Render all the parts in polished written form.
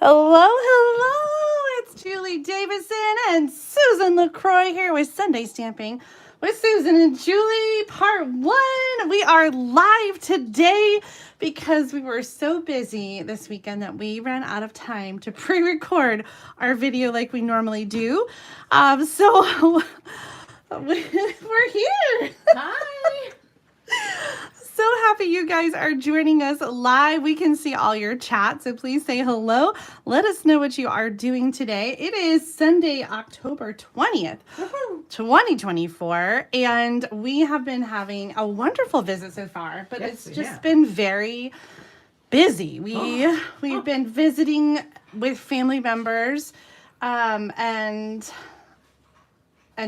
Hello, hello! It's Julie Davison and Susan LaCroix here with Sunday Stamping with Susan and Julie, part 1. We are live today because we were so busy this weekend that we ran out of time to pre-record our video like we normally do. So we're here. Hi! So happy you guys are joining us live. We can see all your chat, so please say hello. Let us know what you are doing today. It is Sunday, October 20th, 2024, and we have been having a wonderful visit so far, but it's just been very busy. We've been visiting with family members and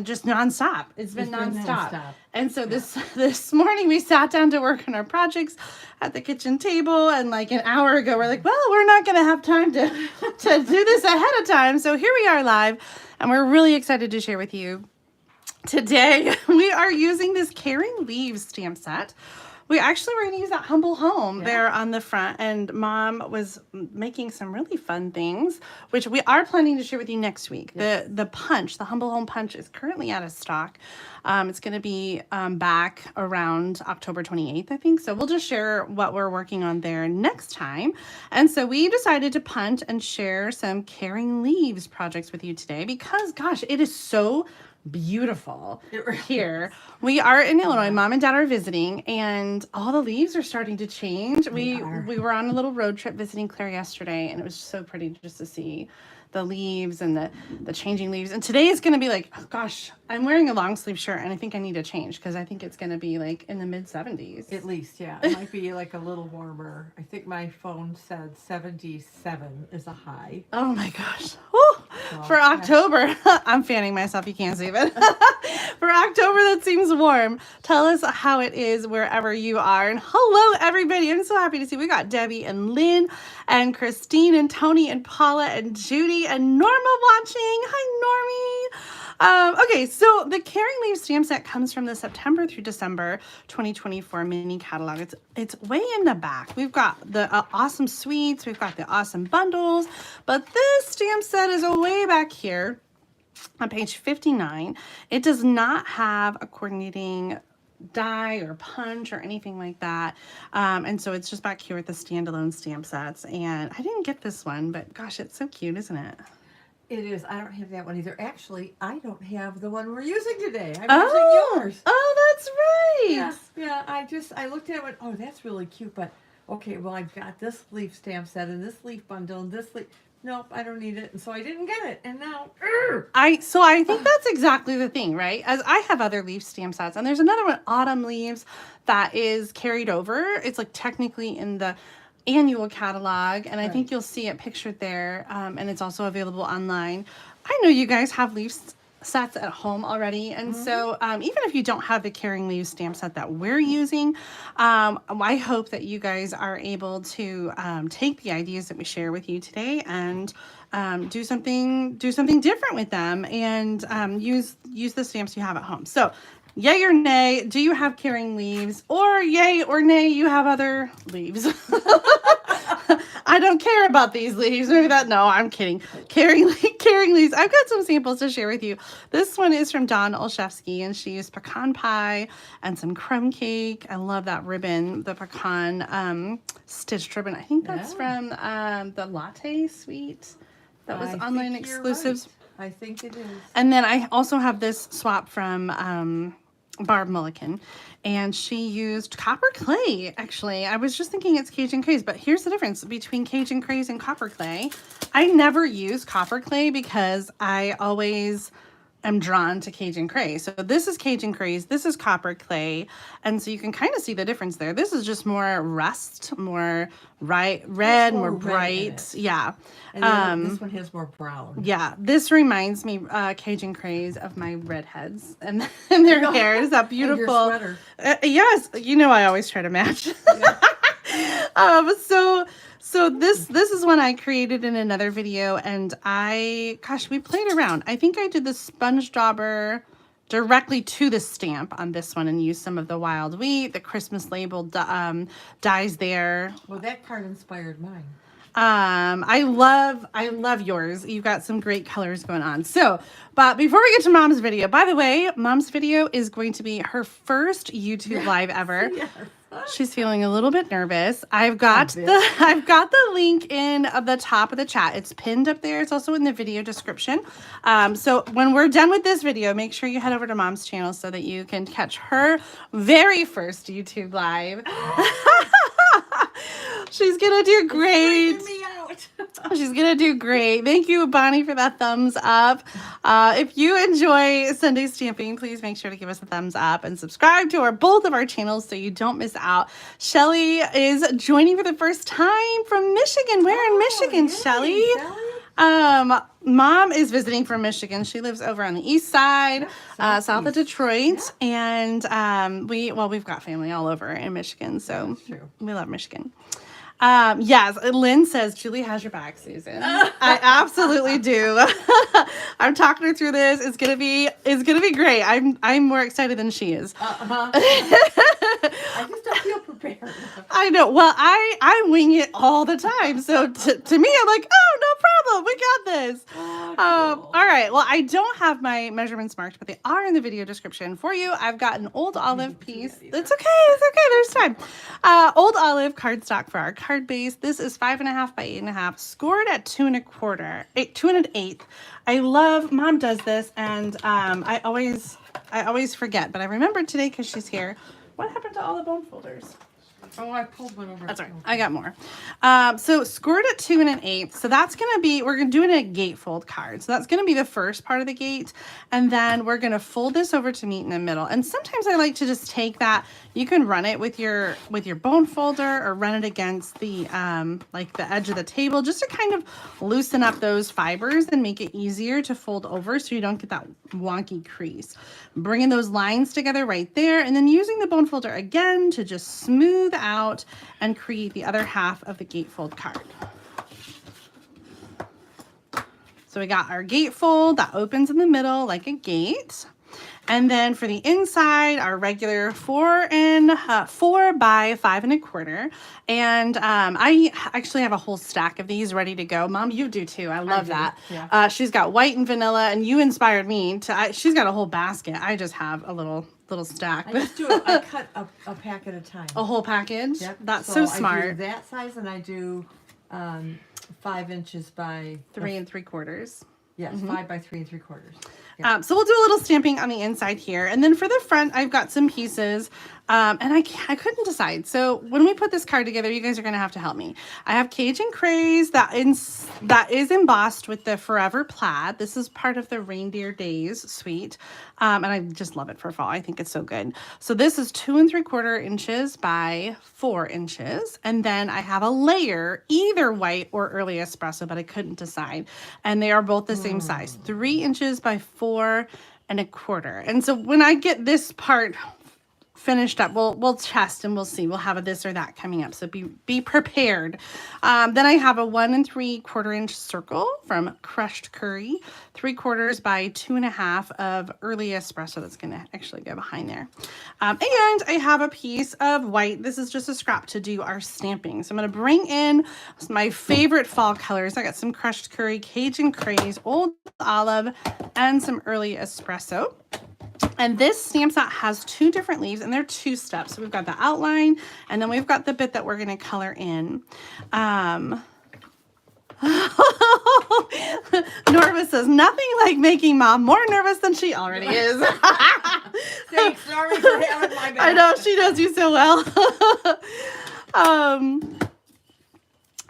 just nonstop. It's been nonstop. And so this morning we sat down to work on our projects at the kitchen table, and like an hour ago we're like, well, we're not going to have time to do this ahead of time. So here we are live, and we're really excited to share with you today. We are using this Caring Leaves stamp set. We actually were going to use that Humble Home there on the front, and Mom was making some really fun things, which we are planning to share with you next week. Yes. The punch, the Humble Home punch, is currently out of stock. It's going to be back around October 28th, I think. So we'll just share what we're working on there next time. And so we decided to punt and share some Caring Leaves projects with you today because, gosh, it is so beautiful here. We are in Illinois. Mom and Dad are visiting, and all the leaves are starting to change. We were on a little road trip visiting Claire yesterday, and it was so pretty just to see the leaves and the changing leaves. And today is going to be like, oh gosh, I'm wearing a long sleeve shirt, and I think I need to change because I think it's going to be like in the mid 70s. At least, yeah. It might be like a little warmer. I think my phone said 77 is a high. Oh my gosh. So, for October, I'm fanning myself. You can't see it. For October, that seems warm. Tell us how it is wherever you are. And hello, everybody. I'm so happy to see we got Debbie and Lynn and Christine and Tony and Paula and Judy and Norma watching. Hi, Normie. Okay, so the Caring Leaves stamp set comes from the September through December 2024 mini catalog. It's way in the back. We've got the awesome suites. We've got the awesome bundles. But this stamp set is way back here on page 59. It does not have a coordinating die or punch or anything like that. And so it's just back here with the standalone stamp sets. And I didn't get this one, but gosh, it's so cute, isn't it? It is. I don't have that one either. Actually, I don't have the one we're using today. I'm using yours. Oh, that's right. Yeah. I looked at it and went, oh, that's really cute. But okay, well, I've got this leaf stamp set and this leaf bundle and this leaf. Nope, I don't need it. And so I didn't get it. And now, I think that's exactly the thing, right? As I have other leaf stamp sets, and there's another one, Autumn Leaves, that is carried over. It's like technically in the annual catalog, and I think you'll see it pictured there, and it's also available online. I know you guys have leaf sets at home already, and so even if you don't have the Caring Leaves stamp set that we're using, I hope that you guys are able to take the ideas that we share with you today and do something different with them, and use the stamps you have at home. So yay or nay, do you have Caring Leaves? Or yay or nay, you have other leaves? I don't care about these leaves. Maybe that, no, I'm kidding. Caring Leaves. I've got some samples to share with you. This one is from Dawn Olszewski, and she used pecan pie and some crumb cake. I love that ribbon, the pecan stitched ribbon. I think that's from the Latte Suite. That was online exclusives. Right. I think it is. And then I also have this swap from Barb Mulligan, and she used copper clay. Actually, I was just thinking it's Cajun Craze, but here's the difference between Cajun Craze and copper clay. I never use copper clay because I always am drawn to Cajun Craze. So this is Cajun Craze, this is copper clay, and so you can kind of see the difference there. This is just more rust, more red, more bright. Yeah. And this one has more brown. Yeah, this reminds me, Cajun Craze, of my redheads and their hair. Is that beautiful? And your sweater. Yes, you know I always try to match. Yeah. So this is one I created in another video, and we played around. I think I did the sponge dauber directly to the stamp on this one and used some of the wild wheat, the Christmas label dies there. Well, that card inspired mine. I love yours. You've got some great colors going on. So, but before we get to Mom's video, by the way, Mom's video is going to be her first YouTube live ever. Yes. She's feeling a little bit nervous. I've got the link in the top of the chat. It's pinned up there. It's also in the video description. So when we're done with this video, make sure you head over to Mom's channel so that you can catch her very first YouTube live. She's gonna do great. She's gonna do great. Thank you, Bonnie, for that thumbs up. If you enjoy Sunday stamping, please make sure to give us a thumbs up and subscribe to both of our channels so you don't miss out. Shelly is joining for the first time from Michigan. Where in Michigan, Shelly? Mom is visiting from Michigan. She lives over on the east side, south of Detroit, and we've got family all over in Michigan, so we love Michigan. Yes, Lynn says Julie has your back, Susan. I absolutely do. I'm talking her through this. It's gonna be great. I'm more excited than she is. I just don't feel prepared. I know. Well, I wing it all the time. So to me, I'm like, oh, no problem. We got this. Cool. All right. Well, I don't have my measurements marked, but they are in the video description for you. I've got an old olive piece. It's okay. It's okay. There's time. Old olive cardstock for our card base. This is 5.5 by 8.5, scored at 2 1/8. I love, Mom does this, and I always forget, but I remembered today because she's here. What happened to all the bone folders? Oh, I pulled one over. That's all right. I got more. So scored at 2 1/8. So that's going to be, we're doing a gatefold card. So that's going to be the first part of the gate. And then we're going to fold this over to meet in the middle. And sometimes I like to just take that. You can run it with your bone folder or run it against the, like the edge of the table, just to kind of loosen up those fibers and make it easier to fold over so you don't get that wonky crease. Bringing those lines together right there, and then using the bone folder again to just smooth out and create the other half of the gatefold card. So we got our gatefold that opens in the middle like a gate. And then for the inside, our regular 4 by 5 1/4. And I actually have a whole stack of these ready to go. Mom, you do too. I love that. Yeah. She's got white and vanilla, and you inspired me to. She's got a whole basket. I just have a little stack. I just do it. I cut a pack at a time. A whole package. Yep. That's so smart. I do that size, and I do 5 inches by 3 3/4. Yes, 5 by 3 3/4. So we'll do a little stamping on the inside here. And then for the front, I've got some pieces, and I couldn't decide. So when we put this card together, you guys are going to have to help me. I have Cajun Craze that is embossed with the Forever Plaid. This is part of the Reindeer Days suite, and I just love it for fall. I think it's so good. So this is 2 3/4 inches by 4 inches. And then I have a layer, either white or early espresso, but I couldn't decide. And they are both the same size, 3 inches by 4 1/4. And so when I get this part finished up, we'll test and we'll see. We'll have a this or that coming up. So be prepared. Then I have a 1 3/4 inch circle from Crushed Curry, 3/4 by 2 1/2 of early espresso. That's going to actually go behind there. And I have a piece of white. This is just a scrap to do our stamping. So I'm going to bring in my favorite fall colors. I got some Crushed Curry, Cajun Craze, Old Olive, and some early espresso. And this stamp set has 2 different leaves, and they're 2 steps. So we've got the outline, and then we've got the bit that we're going to color in. Norma says, nothing like making Mom more nervous than she already is. Thanks, Norma, for having my back. I know, she knows you so well.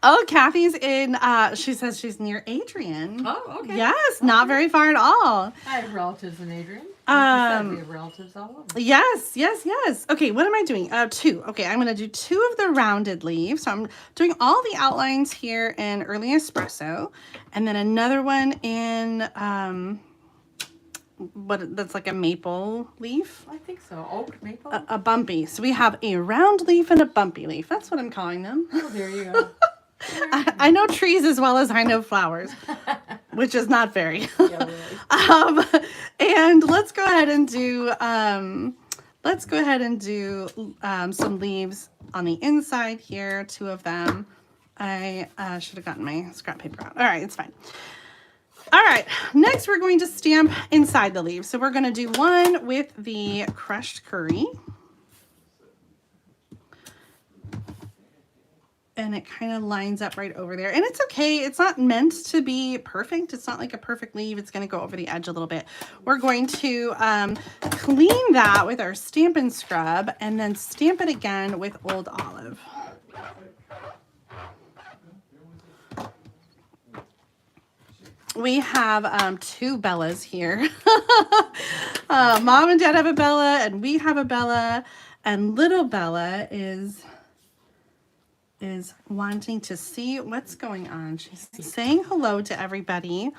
Oh, Kathy's in, she says she's near Adrian. Oh, okay. Yes, not very far at all. I have relatives in Adrian. We have relatives all over. Yes. Okay, what am I doing? 2. Okay, I'm going to do 2 of the rounded leaves. So I'm doing all the outlines here in early espresso, and then another one in that's like a maple leaf. I think so. Oak maple. A bumpy. So we have a round leaf and a bumpy leaf. That's what I'm calling them. Oh, there you go. I know trees as well as I know flowers, which is not very. Yeah, really. And let's go ahead and do some leaves on the inside here, 2 of them. I should have gotten my scrap paper out. All right, it's fine. All right, next we're going to stamp inside the leaves. So we're going to do one with the crushed curry. And it kind of lines up right over there. And it's okay. It's not meant to be perfect. It's not like a perfect leaf. It's going to go over the edge a little bit. We're going to clean that with our Stampin' Scrub and then stamp it again with Old Olive. We have two Bellas here. Mom and Dad have a Bella and we have a Bella. And little Bella is wanting to see what's going on. She's saying hello to everybody.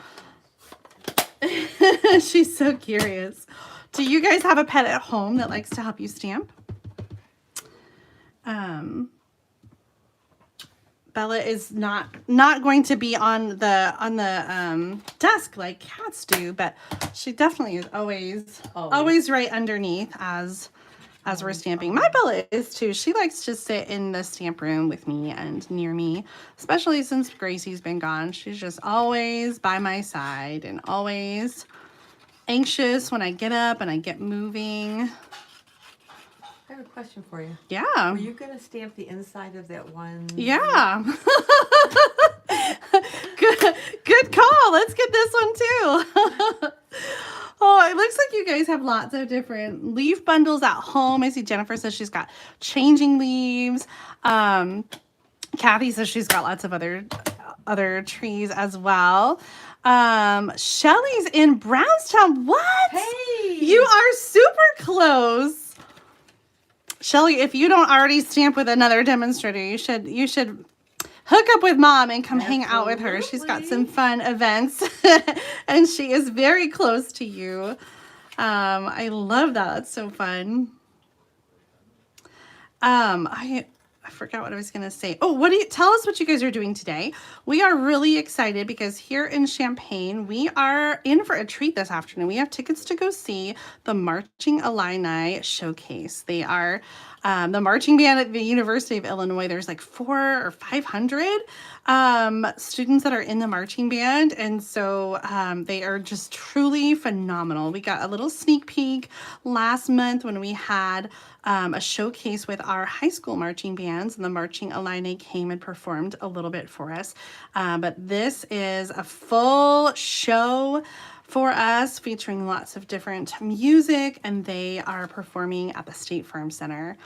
She's so curious. Do you guys have a pet at home that likes to help you stamp? Bella is not going to be on the desk like cats do, but she definitely is always right underneath as we're stamping. My Bella is too. She likes to sit in the stamp room with me and near me, especially since Gracie's been gone. She's just always by my side and always anxious when I get up and I get moving. I have a question for you. Yeah. Were you going to stamp the inside of that one? Yeah. Good call. Let's get this one too. Oh, it looks like you guys have lots of different leaf bundles at home. I see Jennifer says she's got changing leaves. Kathy says she's got lots of other trees as well. Shelly's in Brownstown. What? Hey! You are super close. Shelly, if you don't already stamp with another demonstrator, you should hook up with Mom and come hang out with her. She's got some fun events and she is very close to you. I love that. That's so fun. I forgot what I was going to say. Oh, tell us what you guys are doing today. We are really excited because here in Champaign, we are in for a treat this afternoon. We have tickets to go see the Marching Illini Showcase. They are the marching band at the University of Illinois. There's like 400 or 500 students that are in the marching band. And so they are just truly phenomenal. We got a little sneak peek last month when we had a showcase with our high school marching bands, and the Marching Illini came and performed a little bit for us. But this is a full show for us featuring lots of different music, and they are performing at the State Farm Center.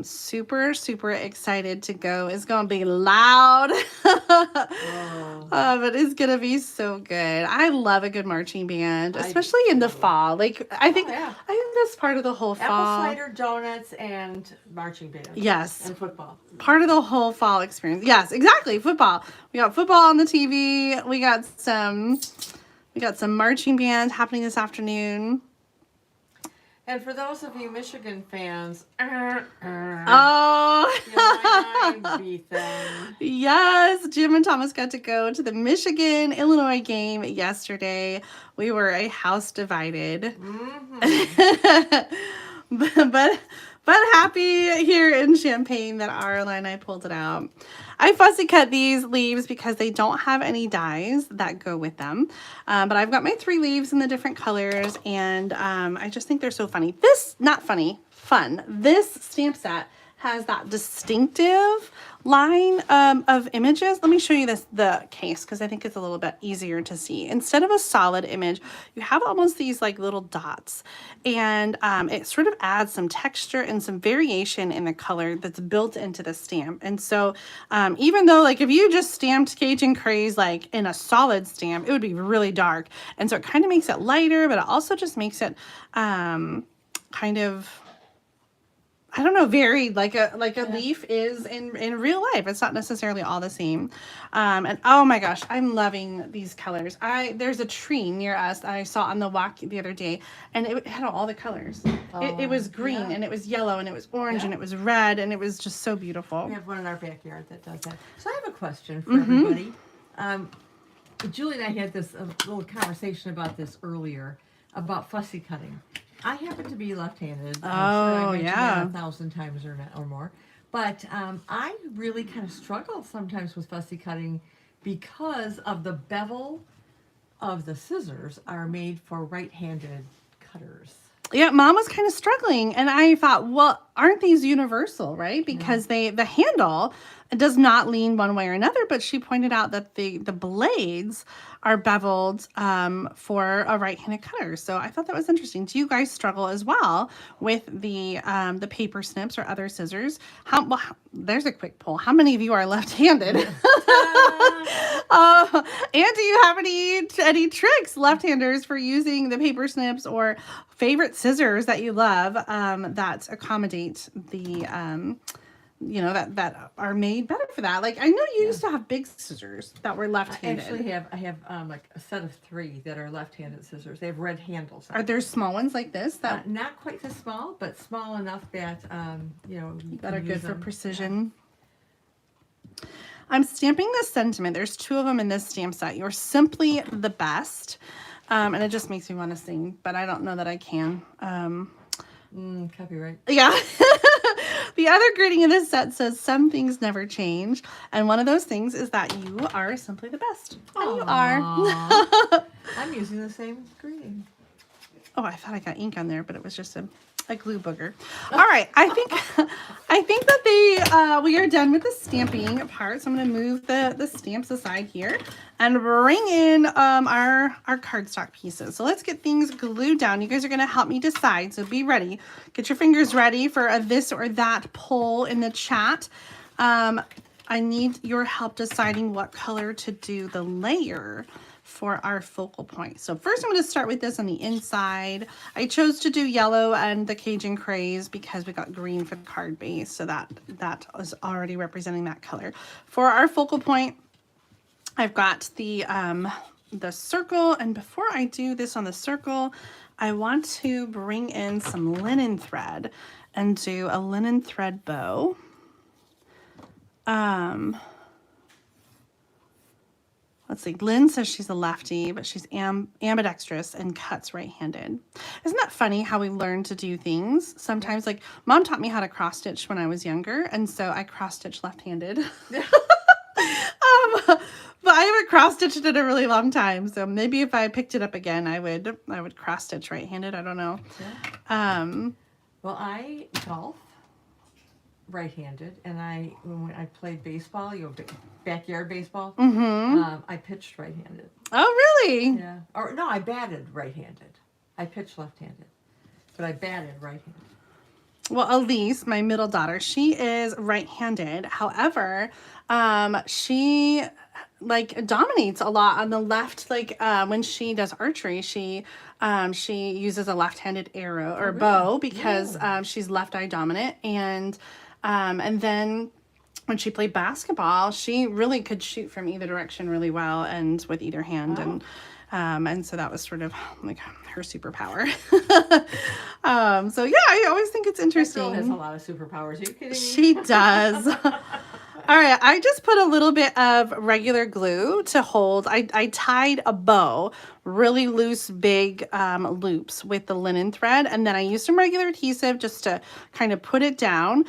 Super, super excited to go. It's going to be loud, but it's going to be so good. I love a good marching band, especially in the fall. Like, I think that's part of the whole fall. Apple cider donuts and marching band. Yes. And football. Part of the whole fall experience. Yes, exactly. Football. We got football on the TV. We got some marching band happening this afternoon. And for those of you Michigan fans, yes, Jim and Thomas got to go to the Michigan-Illinois game yesterday. We were a house divided. But happy here in Champaign that our Illini pulled it out. I fussy cut these leaves because they don't have any dies that go with them. But I've got my 3 leaves in the different colors, and I just think they're so funny. Fun. This stamp set has that distinctive line of images. Let me show you the case because I think it's a little bit easier to see. Instead of a solid image, you have almost these like little dots, and it sort of adds some texture and some variation in the color that's built into the stamp. And so even though like if you just stamped Cajun Craze like in a solid stamp, it would be really dark. And so it kind of makes it lighter, but it also just makes it kind of, I don't know, varied like a leaf is in real life. It's not necessarily all the same. And oh my gosh, I'm loving these colors. There's a tree near us that I saw on the walk the other day, and it had all the colors. It was green and it was yellow and it was orange and it was red, and it was just so beautiful. We have one in our backyard that does that. So I have a question for everybody. Julie and I had this little conversation about this earlier about fussy cutting. I happen to be left-handed. I'm sure I mentioned that 1,000 times or more. But I really kind of struggle sometimes with fussy cutting because of the bevel of the scissors are made for right-handed cutters. Yeah, Mom was kind of struggling, and I thought, well, aren't these universal, right? Because the handle does not lean one way or another, but she pointed out that the blades are beveled for a right-handed cutter. So I thought that was interesting. Do you guys struggle as well with the paper snips or other scissors? There's a quick poll. How many of you are left-handed? And do you have any tricks, left-handers, for using the paper snips or favorite scissors that you love that accommodate the that are made better for that? Like, I know you used to have big scissors that were left-handed. I have like a set of 3 that are left-handed scissors. They have red handles. Are there small ones like this that not quite so small, but small enough that that are good for precision? I'm stamping this sentiment. There's 2 of them in this stamp set. You're simply the best. And it just makes me want to sing, but I don't know that I can. Copyright. Yeah. The other greeting in this set says, some things never change. And one of those things is that you are simply the best. And you are. I'm using the same greeting. Oh, I thought I got ink on there, but it was just a glue booger. All right, I think that we are done with the stamping part. So I'm going to move the stamps aside here and bring in our cardstock pieces. So let's get things glued down. You guys are going to help me decide. So be ready. Get your fingers ready for a this or that poll in the chat. I need your help deciding what color to do the layer for our focal point. So first I'm going to start with this on the inside. I chose to do yellow and the Cajun Craze because we got green for the card base. So that is already representing that color. For our focal point, I've got the circle. And before I do this on the circle, I want to bring in some linen thread and do a linen thread bow. Let's see, Lynn says she's a lefty, but she's ambidextrous and cuts right-handed. Isn't that funny how we learn to do things? Sometimes, like, Mom taught me how to cross-stitch when I was younger, and so I cross-stitch left-handed. But I haven't cross-stitched in a really long time, so maybe if I picked it up again, I would cross-stitch right-handed. I don't know. Yeah. Well, I golf right-handed, and when I played baseball, backyard baseball, I pitched right-handed. Oh, really? Yeah. Or no, I batted right-handed. I pitched left-handed, but I batted right-handed. Well, Elise, my middle daughter, she is right-handed. However, she dominates a lot on the left. Like when she does archery, she uses a left-handed arrow or bow because she's left eye dominant, and then when she played basketball, she really could shoot from either direction really well and with either hand. And so that was sort of like her superpower. So yeah, I always think it's interesting. That girl has a lot of superpowers. Are you kidding me? She does. All right, I just put a little bit of regular glue to hold. I tied a bow, really loose, big loops with the linen thread, and then I used some regular adhesive just to kind of put it down.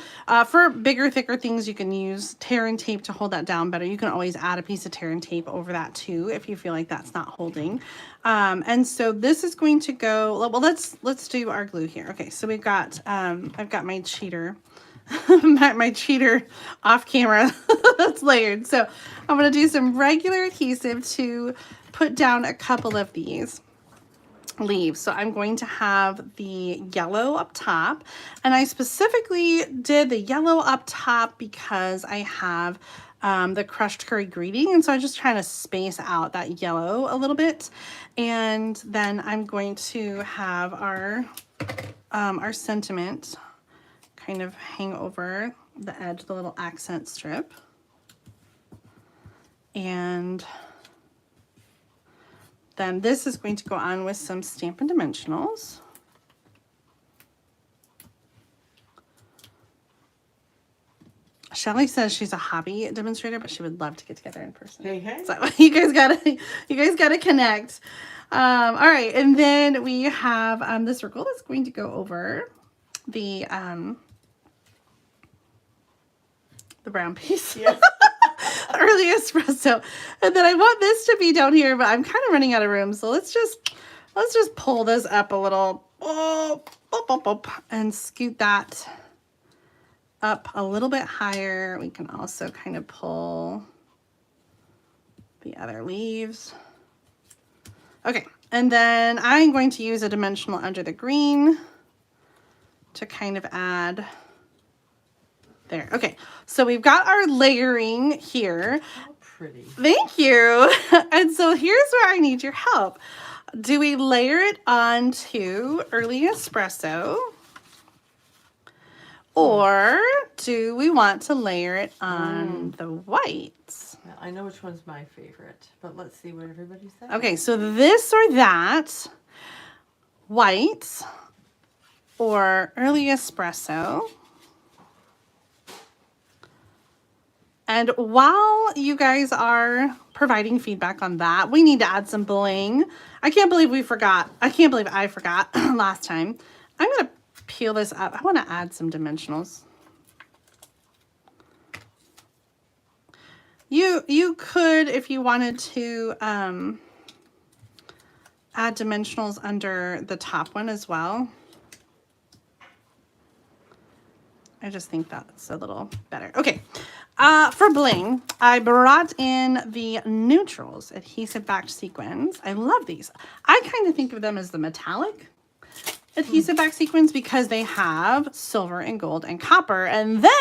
For bigger, thicker things, you can use tear and tape to hold that down better. You can always add a piece of tear and tape over that too if you feel like that's not holding. And so this is going to go. Well, let's do our glue here. Okay, so we've got I've got my cheater. my cheater off camera that's layered. So I'm going to do some regular adhesive to put down a couple of these leaves. So I'm going to have the yellow up top, and I specifically did the yellow up top because I have the crushed curry greeting, and so I'm just trying to space out that yellow a little bit. And then I'm going to have our sentiment kind of hang over the edge, the little accent strip. And then this is going to go on with some Stampin' Dimensionals. Shelly says she's a hobby demonstrator, but she would love to get together in person. Hey. So you guys gotta connect. All right, and then we have the circle that's going to go over the the brown piece. Yes. Early espresso. And then I want this to be down here, but I'm kind of running out of room. So let's just pull this up a little. Oh, and scoot that up a little bit higher. We can also kind of pull the other leaves. Okay, and then I'm going to use a dimensional under the green to kind of add there. Okay, so we've got our layering here. How pretty. Thank you. And so here's where I need your help. Do we layer it onto early espresso? Or do we want to layer it on the whites? Well, I know which one's my favorite, but let's see what everybody says. Okay, so this or that, white or early espresso. And while you guys are providing feedback on that, we need to add some bling. I can't believe we forgot. I can't believe I forgot last time. I'm going to peel this up. I want to add some dimensionals. You could, if you wanted to, add dimensionals under the top one as well. I just think that's a little better. Okay. For bling, I brought in the neutrals adhesive backed sequins. I love these. I kind of think of them as the metallic adhesive back sequins because they have silver and gold and copper, and then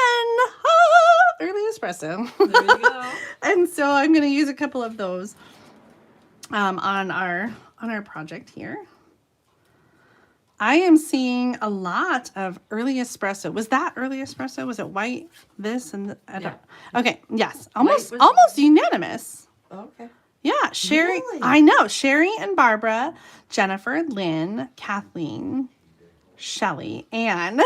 early espresso. There you go. And so I'm going to use a couple of those on our project here. I am seeing a lot of early espresso. Was that early espresso? Was it white? This and I don't. Okay. Yes. Almost unanimous. Okay. Yeah, Sherry. Really? I know. Sherry and Barbara, Jennifer, Lynn, Kathleen, Shelly, and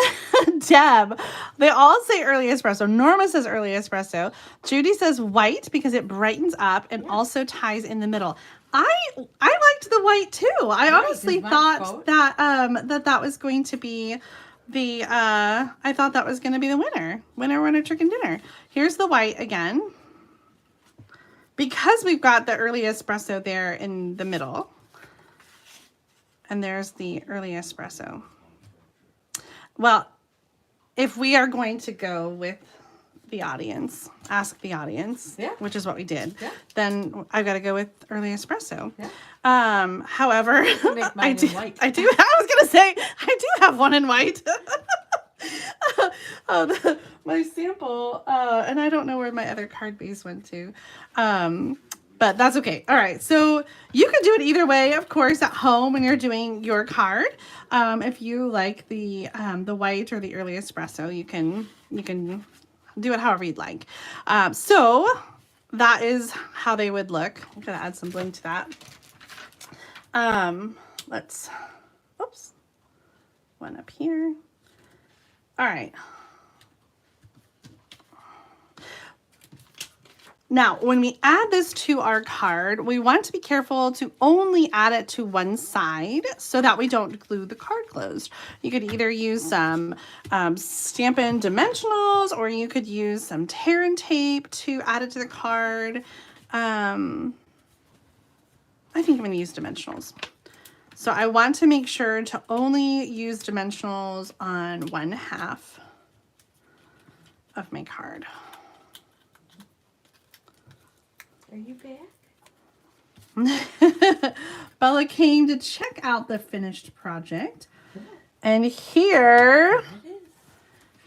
Deb. They all say early espresso. Norma says early espresso. Judy says white because it brightens up and also ties in the middle. I liked the white too. I honestly thought that that was going to be the I thought that was going to be the winner chicken dinner. Here's the white again. Because we've got the early espresso there in the middle. And there's the early espresso. Well, if we are going to go with the audience, ask the audience, which is what we did, then I've got to go with early espresso. However, I was going to say, I do have one in white. My sample, and I don't know where my other card base went to, but that's okay. All right, so you can do it either way, of course, at home when you're doing your card. If you like the white or the early espresso, you can do it however you'd like. So that is how they would look. I'm gonna add some bling to that. Let's, oops, one up here. All right. Now, when we add this to our card, we want to be careful to only add it to one side so that we don't glue the card closed. You could either use some Stampin' Dimensionals, or you could use some tear and tape to add it to the card. I think I'm going to use dimensionals. So I want to make sure to only use dimensionals on one half of my card. Are you back? Bella came to check out the finished project. And here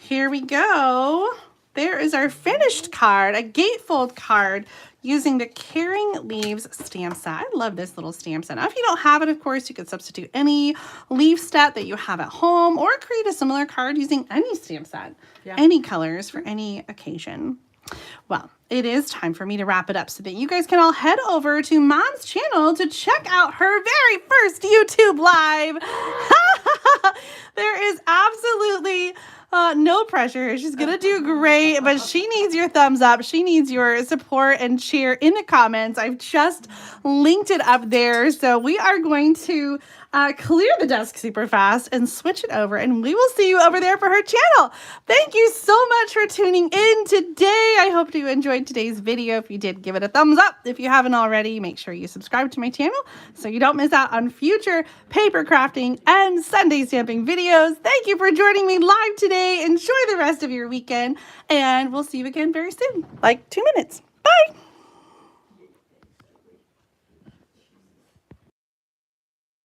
we go. There is our finished card, a gatefold card using the Caring Leaves stamp set. I love this little stamp set. Now, if you don't have it, of course, you could substitute any leaf set that you have at home or create a similar card using any stamp set, any colors for any occasion. Well, it is time for me to wrap it up so that you guys can all head over to Mom's channel to check out her very first YouTube live. There is absolutely No pressure. She's going to do great, but she needs your thumbs up. She needs your support and cheer in the comments. I've just linked it up there. So we are going to clear the desk super fast and switch it over, and we will see you over there for her channel. Thank you so much for tuning in today. I hope you enjoyed today's video. If you did, give it a thumbs up. If you haven't already, make sure you subscribe to my channel so you don't miss out on future paper crafting and Sunday stamping videos. Thank you for joining me live today. Enjoy the rest of your weekend, and we'll see you again very soon, like 2 minutes.